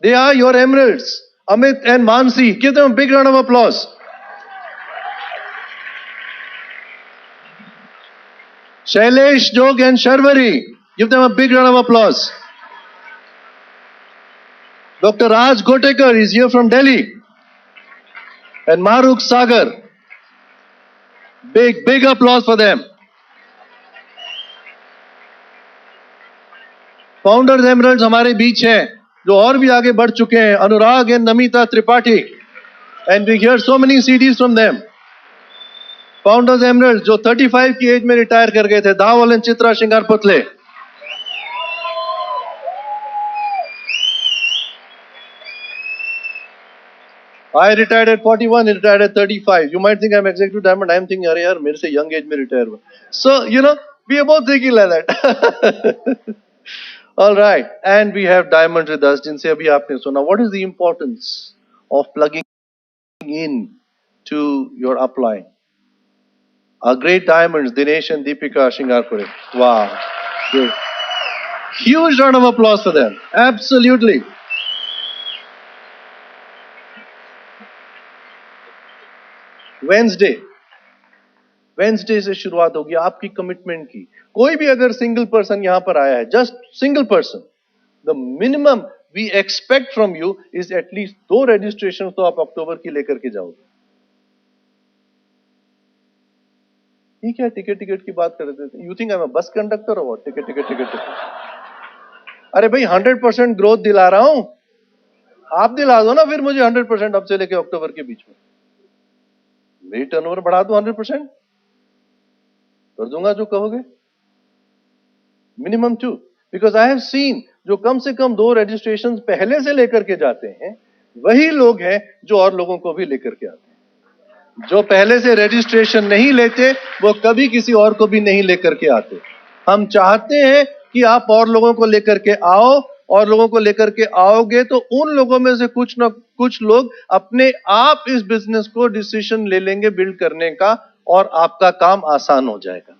S2: they are your emeralds. Amit and Mansi, give them a big round of applause. Shailesh, Jog and Sharvari, give them a big round of applause. Dr. Raj Gotekar is here from Delhi. And Maruk Sagar. Big applause for them. Founders emeralds हमारे बीच हैं, जो और भी आगे बढ़ चुके हैं. Anurag and Namita Tripathi. And we hear so many CDs from them. Founders emeralds जो 35 की एज में रिटायर कर गए थे. दावल एंड चित्रा श्रृंगार पुतले. I retired at 41, retired at 35. You might think I'm executive diamond. I'm thinking, अरे यार मेरे से young age में retire हुआ. So, you know, we are both thinking like that. All right. And we have diamonds with us, जिनसे अभी आपने सुना. What is the importance of plugging in to your upline? Our great diamonds, Dinesh and Deepika Shingarpure. Wow. Great. Huge round of applause for them. Absolutely. Wednesday से शुरुआत होगी आपकी commitment की. कोई भी अगर सिंगल पर्सन यहां पर आया है, just single person, the minimum we expect from you is at least 2 registration तो आप अक्टूबर की लेकर के जाओगे. ठीक है, टिकट की बात कर रहे थे. You think I am a bus conductor और टिकट. अरे भाई 100% ग्रोथ दिला रहा हूं, आप दिला दो ना फिर मुझे 100% अब से लेकर अक्टूबर के बीच में. मेरी टर्नओवर बढ़ा दो 100%, कर दूंगा जो कहोगे. Minimum 2, because I have seen जो कम से कम 2 रजिस्ट्रेशन पहले से लेकर के जाते हैं, वही लोग हैं जो और लोगों को भी लेकर के आते हैं. जो पहले से रजिस्ट्रेशन नहीं लेते वो कभी किसी और को भी नहीं लेकर के आते. हम चाहते हैं कि आप और लोगों को लेकर के आओ, और लोगों को लेकर के आओगे तो उन लोगों में से कुछ ना कुछ लोग अपने आप इस बिजनेस को डिसीजन ले लेंगे बिल्ड करने का, और आपका काम आसान हो जाएगा.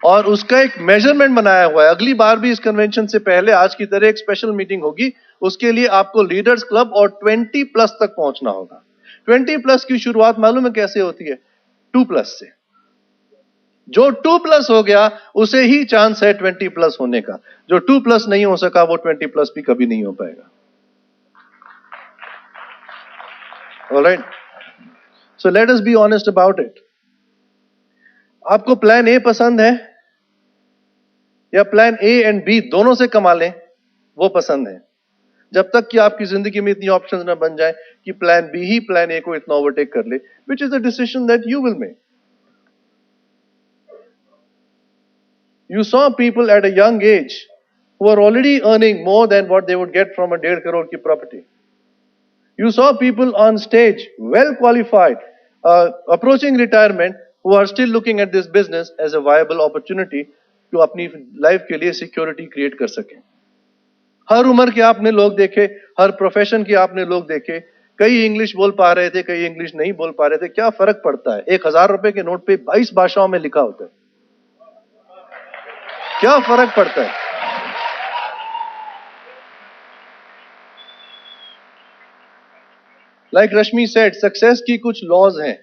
S2: और उसका एक मेजरमेंट बनाया हुआ है. अगली बार भी इस कन्वेंशन से पहले आज की तरह एक स्पेशल मीटिंग होगी. उसके लिए आपको लीडर्स क्लब और 20+ तक पहुंचना होगा. 20+ की शुरुआत मालूम है कैसे होती है? 2+ से. जो 2+ हो गया उसे ही चांस है 20+ होने का. जो 2+ नहीं हो सका वो 20+ भी कभी नहीं हो पाएगा. Alright, so let us be honest about it. आपको प्लान ए पसंद है या प्लान ए एंड बी दोनों से कमा लें वो पसंद है? जब तक कि आपकी जिंदगी में इतनी ऑप्शंस ना बन जाए कि प्लान बी ही प्लान ए को इतना ओवरटेक कर ले, which is the decision that you will make. You saw people at a young age who are already earning more than what they would get from a 1.5 crore की property. You saw people on stage, well qualified, approaching retirement, who are still looking at this business as a viable opportunity to अपनी life के लिए security create कर सकें. हर उम्र के आपने लोग देखे, हर प्रोफेशन के आपने लोग देखे. कई इंग्लिश बोल पा रहे थे, कई इंग्लिश नहीं बोल पा रहे थे. क्या फर्क पड़ता है? 1000 रुपए के नोट पे 22 भाषाओं में लिखा होता है. क्या फर्क पड़ता है? लाइक रश्मि सेड, सक्सेस की कुछ लॉज हैं.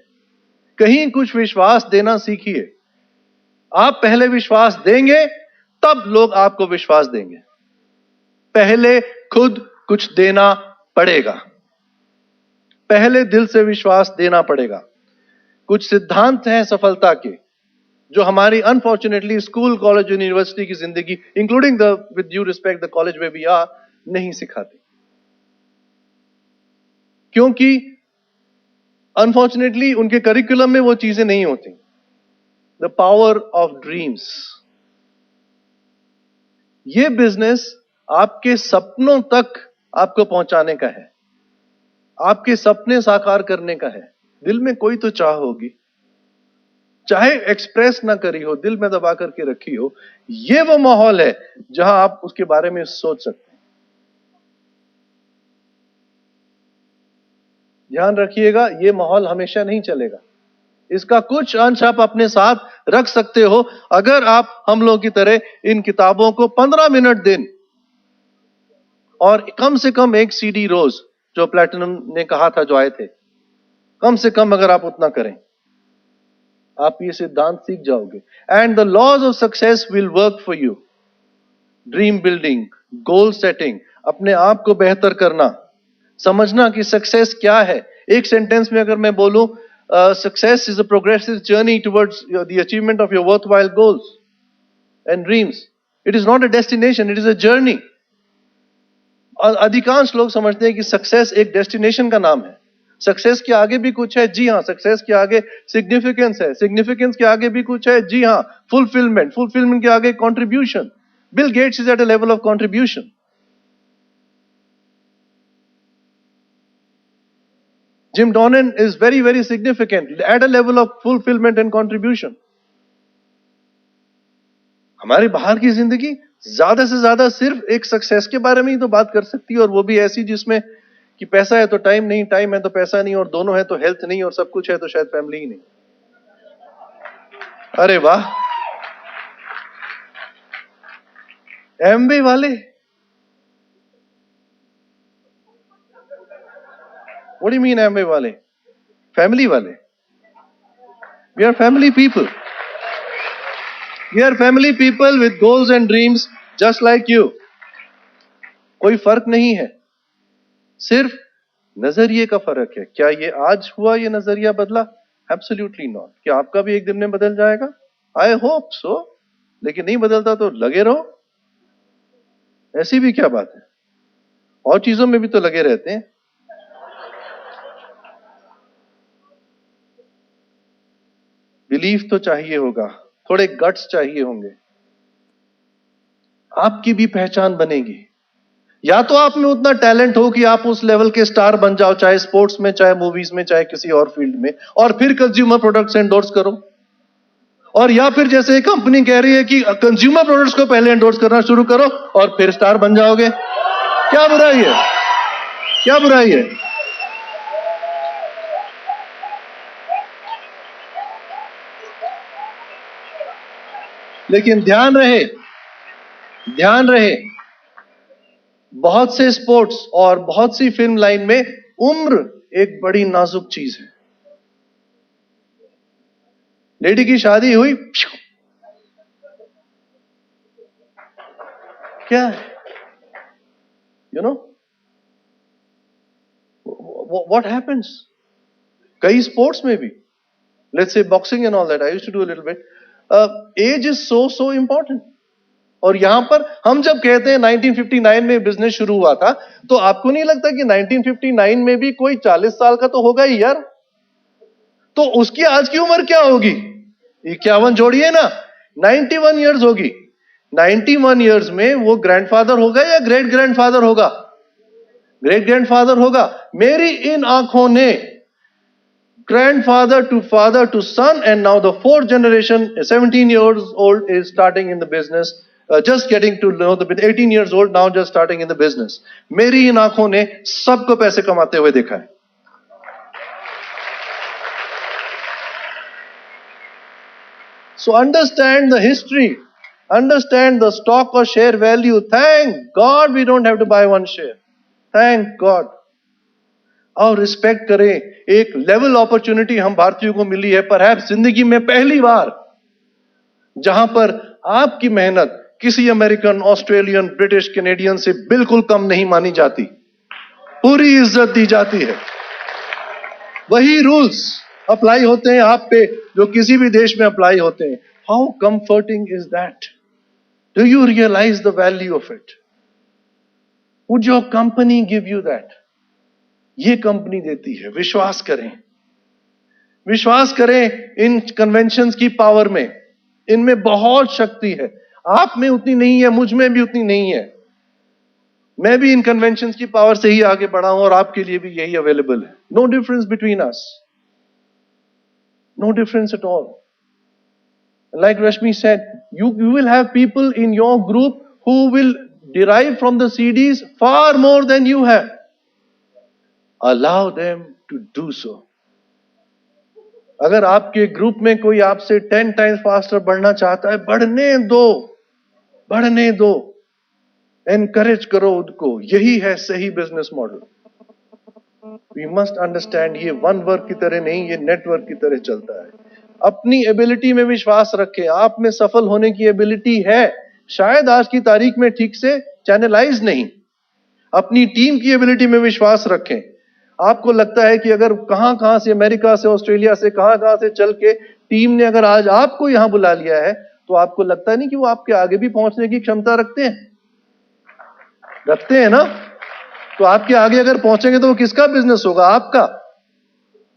S2: कहीं कुछ विश्वास देना सीखिए। आप पहले विश्वास देंगे तब लोग आपको विश्वास देंगे। पहले खुद कुछ देना पड़ेगा, पहले दिल से विश्वास देना पड़ेगा। कुछ सिद्धांत हैं सफलता के जो हमारी अनफॉर्चुनेटली स्कूल, कॉलेज, यूनिवर्सिटी की जिंदगी, including the with due respect the college में भी नहीं सिखाती, क्योंकि अनफॉर्चुनेटली उनके करिकुलम में वो चीजें नहीं होती। The power of dreams. ये बिजनेस आपके सपनों तक आपको पहुंचाने का है, आपके सपने साकार करने का है। दिल में कोई तो चाह होगी, चाहे एक्सप्रेस ना करी हो, दिल में दबा करके रखी हो। ये वो माहौल है जहां आप उसके बारे में सोच सकते हैं। ध्यान रखिएगा, ये माहौल हमेशा नहीं चलेगा। इसका कुछ अंश आप अपने साथ रख सकते हो अगर आप हम लोगों की तरह इन किताबों को 15 मिनट दें और कम से कम एक सीडी रोज, जो प्लैटिनम ने कहा था जो आए थे, कम से कम अगर आप उतना करें, आप ये सिद्धांत सीख जाओगे। And the laws of success will work for you. Dream building, goal setting, अपने आप को बेहतर करना, समझना कि सक्सेस क्या है। एक सेंटेंस में अगर मैं बोलूं, success is a progressive journey towards the achievement of your worthwhile goals and dreams. It is not a destination, it is a journey. और अधिकांश लोग समझते हैं कि सक्सेस एक डेस्टिनेशन का नाम है। सक्सेस के आगे भी कुछ है, जी हाँ। सक्सेस के आगे सिग्निफिकेंस है, सिग्निफिकेंस के आगे भी कुछ है, जी हाँ। फुलफिलमेंट, फुलफिलमेंट के आगे contribution. Bill Gates is at a level of contribution. Jim Donnan is very, very significant at a level of fulfillment and contribution. हमारी बाहर की जिंदगी ज्यादा से ज्यादा सिर्फ एक सक्सेस के बारे में ही तो बात कर सकती है, और वो भी ऐसी जिसमें कि पैसा है तो टाइम नहीं, टाइम है तो पैसा नहीं, और दोनों है तो हेल्थ नहीं, और सब कुछ है तो शायद फैमिली ही नहीं। अरे वाह, एमवे वाले, what do you mean Amway वाले? फैमिली वाले। We are family people. We are family people with goals and dreams just like you. कोई फर्क नहीं है, सिर्फ नजरिए का फर्क है। क्या ये आज हुआ, ये नजरिया बदला? Absolutely not. क्या आपका भी एक दिन में बदल जाएगा? आई होप सो, लेकिन नहीं बदलता तो लगे रहो। ऐसी भी क्या बात है, और चीजों में भी तो लगे रहते हैं। बिलीफ तो चाहिए होगा, थोड़े गट्स चाहिए होंगे, आपकी भी पहचान बनेगी। या तो आप में उतना टैलेंट हो कि आप उस लेवल के स्टार बन जाओ, चाहे स्पोर्ट्स में, चाहे मूवीज में, चाहे किसी और फील्ड में, और फिर कंज्यूमर प्रोडक्ट्स एंडोर्स करो। और या फिर जैसे कंपनी कह रही है कि कंज्यूमर प्रोडक्ट्स को पहले एंडोर्स करना शुरू करो और फिर स्टार बन जाओगे। क्या बुराई है, क्या बुराई है? लेकिन ध्यान रहे, ध्यान रहे, बहुत से स्पोर्ट्स और बहुत सी फिल्म लाइन में उम्र एक बड़ी नाजुक चीज है। लेडी की शादी हुई, क्या है, यू नो व्हाट हैपेंस? कई स्पोर्ट्स में भी, let's say boxing and all that, I used to do a little bit, age is so important. और यहां पर हम जब कहते हैं 1959 में बिजनेस शुरू हुआ था, तो आपको नहीं लगता कि 1959 में भी कोई 40 साल का तो होगा ही यार? तो उसकी आज की उम्र क्या होगी? 51 जोड़िए ना, 91 ईयर्स होगी। 91 ईयर्स में वो ग्रैंडफादर होगा या ग्रेट ग्रैंडफादर होगा? ग्रेट ग्रैंडफादर होगा। मेरी इन आंखों ने grandfather to father to son, and now the fourth generation, 17 years old, is starting in the business, just getting to know the 18 years old now, just starting in the business. मेरी इन आंखों ने सबको पैसे कमाते हुए देखा है। So understand the history, understand the stock or share value. Thank God we don't have to buy one share. Thank God. और रिस्पेक्ट करें। एक लेवल अपॉर्चुनिटी हम भारतीयों को मिली है, परहैप्स जिंदगी में पहली बार, जहां पर आपकी मेहनत किसी अमेरिकन, ऑस्ट्रेलियन, ब्रिटिश, कैनेडियन से बिल्कुल कम नहीं मानी जाती, पूरी इज्जत दी जाती है। वही रूल्स अप्लाई होते हैं आप पे जो किसी भी देश में अप्लाई होते हैं। How comforting is that? Do you realize the value of it? Would your company give you that? ये कंपनी देती है। विश्वास करें, विश्वास करें इन कन्वेंशंस की पावर में। इनमें बहुत शक्ति है। आप में उतनी नहीं है, मुझ में भी उतनी नहीं है। मैं भी इन कन्वेंशंस की पावर से ही आगे बढ़ा हूं और आपके लिए भी यही अवेलेबल है। No difference between us, no difference at all. Like Rashmi said, you will have people in your group who will derive from the CDs far more than you have. Allow them to do so. अगर आपके group में कोई आपसे 10 times faster बढ़ना चाहता है, बढ़ने दो, बढ़ने दो, एनकरेज करो उनको। यही है सही business model. We must understand, ये वन वर्क की तरह नहीं, ये नेटवर्क की तरह चलता है। अपनी एबिलिटी में विश्वास रखें। आप में सफल होने की एबिलिटी है, शायद आज की तारीख में ठीक से चैनलाइज नहीं। अपनी टीम की एबिलिटी में विश्वास रखें। आपको लगता है कि अगर कहां कहां से, अमेरिका से, ऑस्ट्रेलिया से, कहां कहां से चल के टीम ने अगर आज आपको यहां बुला लिया है, तो आपको लगता नहीं कि वो आपके आगे भी पहुंचने की क्षमता रखते हैं? रखते हैं ना? तो आपके आगे अगर पहुंचेंगे तो वो किसका बिजनेस होगा? आपका,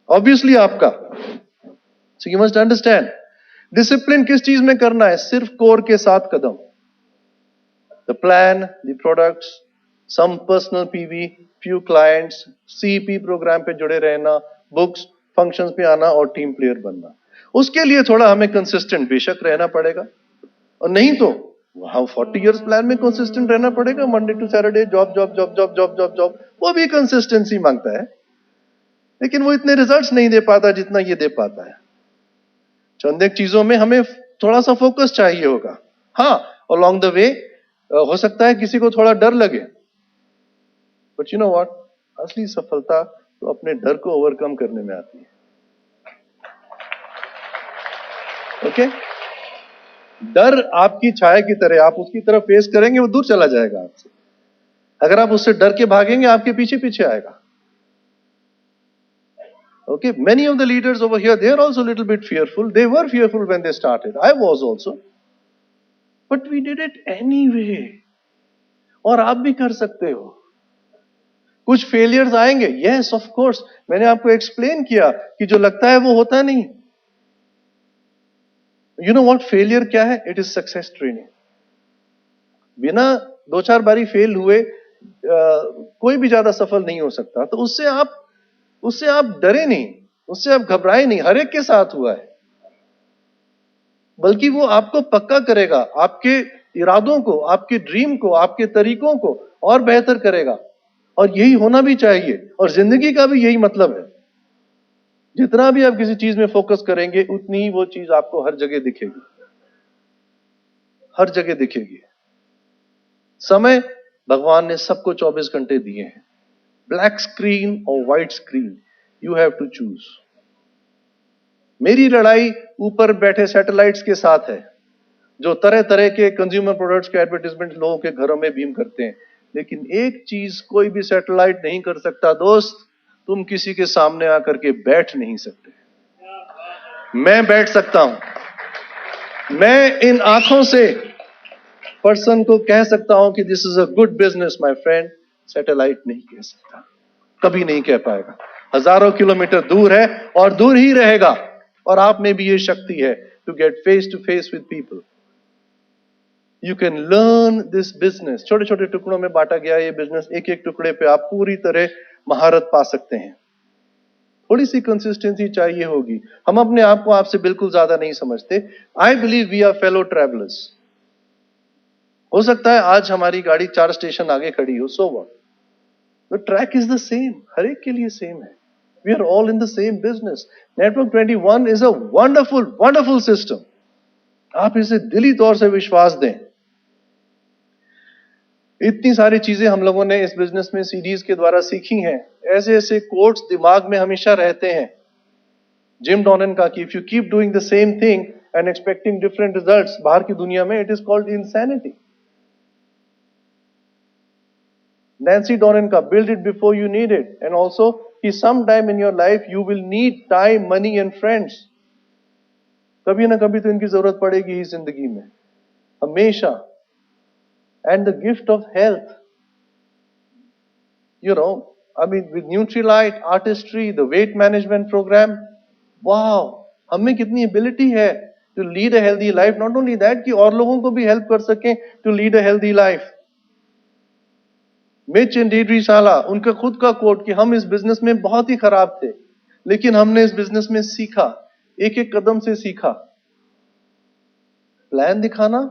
S2: ऑब्वियसली आपका। So you must understand, discipline किस चीज में करना है? सिर्फ कोर के 7 कदम, the plan, the products, some personal PV, few clients, CP program पे जुड़े रहना, बुक्स, फंक्शंस पे आना और टीम प्लेयर बनना। उसके लिए थोड़ा हमें कंसिस्टेंट बेशक रहना पड़ेगा, और नहीं तो वहां 40 इयर्स प्लान में कंसिस्टेंट रहना पड़ेगा। Monday to Saturday job job job job job job job, वो भी कंसिस्टेंसी मांगता है, लेकिन वो इतने रिजल्ट्स नहीं दे पाता जितना ये दे पाता है। चंद एक चीजों में हमें थोड़ा सा फोकस चाहिए होगा। हाँ, अलोंग द वे हो सकता है किसी को थोड़ा डर लगे, बट यू नो व्हाट, असली सफलता तो अपने डर को ओवरकम करने में आती है। ओके? डर आपकी छाया की तरह, आप उसकी तरफ फेस करेंगे, वो दूर चला जाएगा आपसे। अगर आप उससे डर के भागेंगे, आपके पीछे पीछे आएगा। Okay, many of the leaders over here, they are also a little bit fearful. They were fearful when they started. I was also. But we did it anyway. और आप भी कर सकते हो। कुछ फेलियर्स आएंगे, yes, of course. मैंने आपको एक्सप्लेन किया कि जो लगता है वो होता नहीं। You know what failure क्या है? It is success training. बिना 2-4 बारी फेल हुए कोई भी ज्यादा सफल नहीं हो सकता। तो उससे आप डरे नहीं, उससे आप घबराए नहीं। हर एक के साथ हुआ है, बल्कि वो आपको पक्का करेगा, आपके इरादों को, आपके ड्रीम को, आपके तरीकों को और बेहतर करेगा। और यही होना भी चाहिए, और जिंदगी का भी यही मतलब है। जितना भी आप किसी चीज में फोकस करेंगे, उतनी ही वो चीज आपको हर जगह दिखेगी, हर जगह दिखेगी। समय भगवान ने सबको 24 घंटे दिए हैं। ब्लैक स्क्रीन और white screen, you have to choose. मेरी लड़ाई ऊपर बैठे सैटेलाइट्स के साथ है, जो तरह तरह के कंज्यूमर प्रोडक्ट्स के एडवर्टाइजमेंट लोगों के घरों में बीम करते हैं। लेकिन एक चीज कोई भी सैटेलाइट नहीं कर सकता दोस्त, तुम किसी के सामने आकर के बैठ नहीं सकते। मैं बैठ सकता हूं। मैं इन आंखों से पर्सन को कह सकता हूं कि this is a good business my friend. Satellite नहीं कह सकता, कभी नहीं कह पाएगा। हजारों किलोमीटर दूर है और दूर ही रहेगा। और आप में भी ये शक्ति है to get face to face with people. You can learn this business. छोटे छोटे टुकड़ों में बांटा गया ये बिजनेस, एक एक टुकड़े पे आप पूरी तरह महारत पा सकते हैं। थोड़ी सी कंसिस्टेंसी चाहिए होगी। हम अपने आप को आपसे बिल्कुल ज्यादा नहीं समझते। I believe we are fellow travellers. हो सकता है आज हमारी गाड़ी 4 स्टेशन आगे खड़ी हो, so what, the track is the same, हर एक के लिए सेम है। We are all in the same business. Network 21 is a wonderful wonderful system. आप इसे दिली तौर से विश्वास दें। इतनी सारी चीजें हम लोगों ने इस बिजनेस में सीडीज के द्वारा सीखी हैं। ऐसे ऐसे कोट्स दिमाग में हमेशा रहते हैं जिम डॉनन का कि if you keep doing the same thing and expecting different results, बाहर की दुनिया में it is called insanity. Nancy Donen ka build it before you need it, and also कि sometime in your life you will need time, money and friends. कभी ना कभी तो इनकी जरूरत पड़ेगी ही जिंदगी में, हमेशा। And the gift of health, you know, I mean with Nutrilite, artistry, the weight management program, wow, हमें कितनी ability है to lead a healthy life. Not only that कि और लोगों को भी help कर सकें to lead a healthy life. Mitch and Deidre साला, उनका खुद का कोट कि हम इस बिजनेस में बहुत ही खराब थे, लेकिन हमने इस बिजनेस में सीखा, एक एक कदम से सीखा। प्लान दिखाना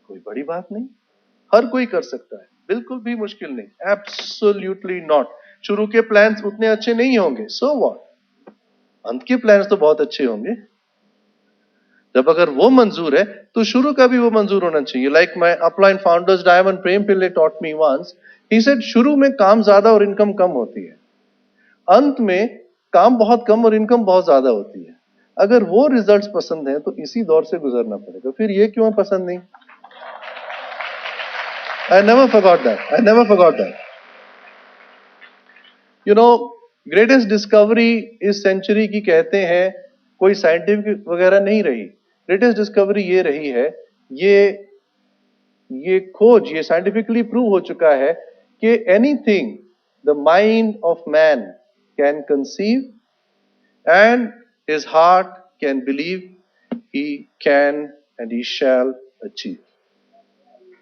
S2: कोई बड़ी बात नहीं, हर कोई कर सकता है, बिल्कुल भी मुश्किल नहीं, एब्सोल्युटली नॉट। शुरू के प्लान्स उतने अच्छे नहीं होंगे, सो व्हाट, अंत के प्लान्स तो बहुत अच्छे होंगे। जब अगर वो मंजूर है तो शुरू का भी वो मंजूर होना चाहिए। Like my upline founders diamond Prem Pillai taught me once, he said शुरू में काम ज्यादा और इनकम कम होती है, अंत में काम बहुत कम और इनकम बहुत ज्यादा होती है। अगर वो रिजल्ट्स पसंद है तो इसी दौर से गुजरना पड़ेगा, फिर ये क्यों पसंद नहीं। I never forgot that. You know, greatest discovery इस सेंचुरी की कहते हैं, कोई साइंटिफिक वगैरह नहीं रही। ग्रेटेस्ट डिस्कवरी ये रही है, ये खोज, ये साइंटिफिकली प्रूव हो चुका है कि anything the mind of man can conceive and his heart can believe, he can and he shall achieve.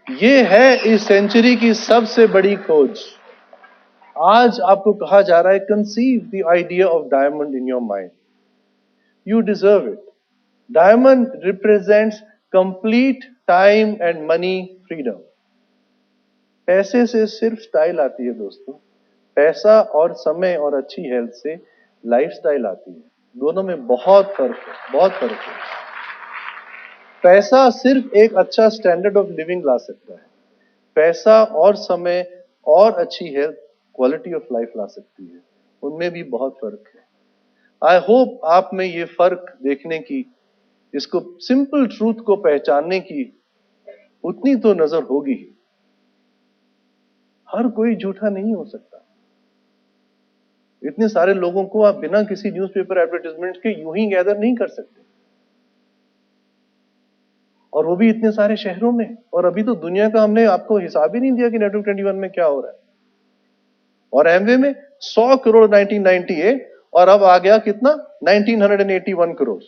S2: ये है इस सेंचुरी की सबसे बड़ी खोज। आज आपको कहा जा रहा है, conceive the idea of diamond in your mind, you deserve it. Diamond represents complete time and money freedom. पैसे से सिर्फ स्टाइल आती है दोस्तों, पैसा और समय और अच्छी हेल्थ से लाइफस्टाइल आती है, दोनों में बहुत फर्क है, बहुत फर्क है। पैसा सिर्फ एक अच्छा स्टैंडर्ड ऑफ लिविंग ला सकता है, पैसा और समय और अच्छी हेल्थ, क्वालिटी ऑफ लाइफ ला सकती है, उनमें भी बहुत फर्क है। आई होप आप में ये फर्क देखने की, इसको सिंपल ट्रूथ को पहचानने की उतनी तो नजर होगी ही। हर कोई झूठा नहीं हो सकता। इतने सारे लोगों को आप बिना किसी न्यूज़पेपर एडवर्टाइजमेंट के यूं ही गैदर नहीं कर सकते, और वो भी इतने सारे शहरों में। और अभी तो दुनिया का हमने आपको हिसाब ही नहीं दिया कि नेटवर्क 21 में क्या हो रहा है। और एमवे में 100 करोड़ 1998, और अब आ गया कितना, 1981 करोड़।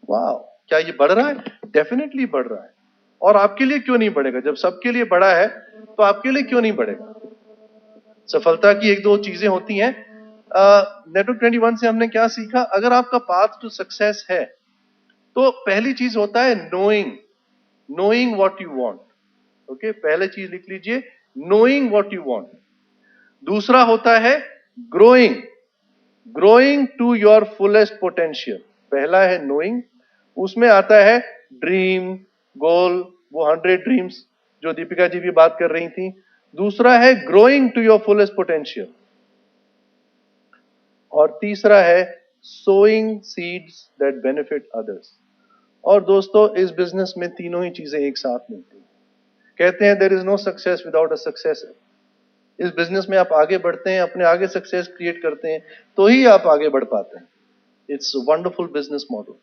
S2: वाह, क्या ये बढ़ रहा है? डेफिनेटली बढ़ रहा है। और आपके लिए क्यों नहीं बढ़ेगा? जब सबके लिए बढ़ा है तो आपके लिए क्यों नहीं बढ़ेगा? सफलता की एक दो चीजें होती हैं। नेटवर्क 21 से हमने क्या सीखा? अगर आपका पाथ टू सक्सेस है तो पहली चीज होता है knowing what you want. Okay, पहले चीज लिख लीजिए, नोइंग व्हाट यू वांट। दूसरा होता है growing to your fullest potential. पहला है नोइंग, उसमें आता है ड्रीम, गोल, वो 100 ड्रीम्स जो दीपिका जी भी बात कर रही थी। दूसरा है growing to your fullest potential, और तीसरा है sowing seeds that benefit others. और दोस्तों, इस बिजनेस में तीनों ही चीजें एक साथ मिलती हैं। कहते हैं there is no success without a successor. इस बिजनेस में आप आगे बढ़ते हैं, अपने आगे सक्सेस क्रिएट करते हैं, तो ही आप आगे बढ़ पाते हैं। It's wonderful business model.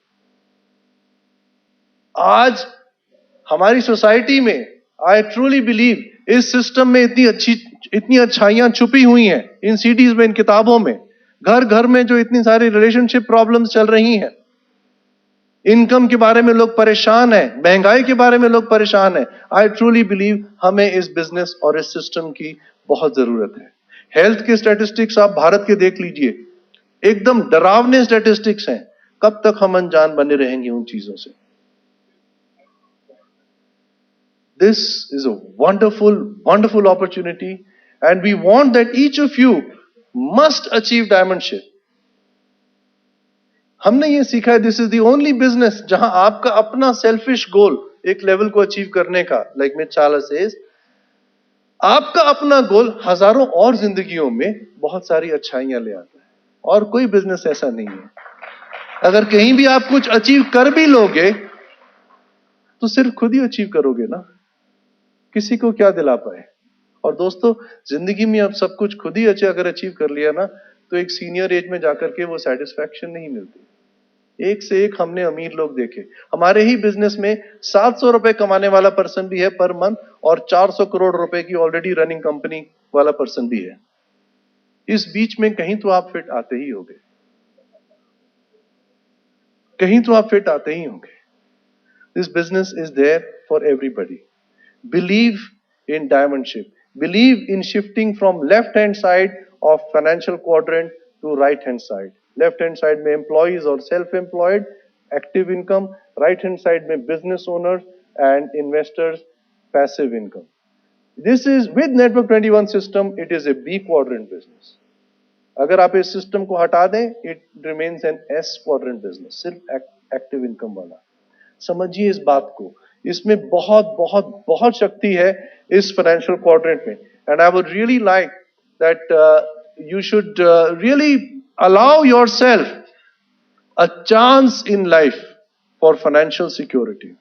S2: आज हमारी सोसाइटी में, आई ट्रूली बिलीव, इस सिस्टम में इतनी अच्छाइयां छुपी हुई हैं, इन सीडीज में, इन किताबों में। घर घर में जो इतनी सारी रिलेशनशिप प्रॉब्लम्स चल रही हैं, इनकम के बारे में लोग परेशान हैं, महंगाई के बारे में लोग परेशान हैं, आई ट्रूली बिलीव हमें इस बिजनेस और इस सिस्टम की बहुत जरूरत है। हेल्थ के स्टैटिस्टिक्स आप भारत के देख लीजिए, एकदम डरावने स्टैटिस्टिक्स हैं। कब तक हम अनजान बने रहेंगे उन चीजों से? This is a wonderful opportunity, and we want that each of you must achieve diamondship. हमने ये सीखा है, this is the only business जहां आपका अपना सेल्फिश गोल एक लेवल को अचीव करने का, लाइक मिच चार्ल्स सेज, आपका अपना गोल हजारों और जिंदगियों में बहुत सारी अच्छाइयां ले आता है, और कोई बिजनेस ऐसा नहीं है। अगर कहीं भी आप कुछ अचीव कर भी लोगे तो सिर्फ खुद ही अचीव करोगे ना, किसी को क्या दिला पाए। और दोस्तों, जिंदगी में आप सब कुछ खुद ही अगर अचीव कर लिया ना, तो एक सीनियर एज में जाकर के वो सेटिस्फैक्शन नहीं मिलती। एक से एक हमने अमीर लोग देखे। हमारे ही बिजनेस में 700 रुपए कमाने वाला पर्सन भी है पर मंथ, और 400 करोड़ रुपए की ऑलरेडी रनिंग कंपनी वाला पर्सन भी है। इस बीच में कहीं तो आप फिट आते ही होंगे, कहीं तो आप फिट आते ही होंगे। This business is there for everybody. Believe in diamondship. Believe in shifting from left hand side of financial quadrant to right hand side. Left hand side में employees और self-employed, active income. Right hand side में business owners and investors, passive income. This is with Network 21 system. It is a B quadrant business. अगर आप इस system को हटा दें, it remains an S quadrant business. सिर्फ active income वाला। समझिए इस बात को, इसमें बहुत बहुत बहुत शक्ति है इस फाइनेंशियल क्वाड्रेंट में। And I would really like that you should really allow yourself a chance in life for financial security.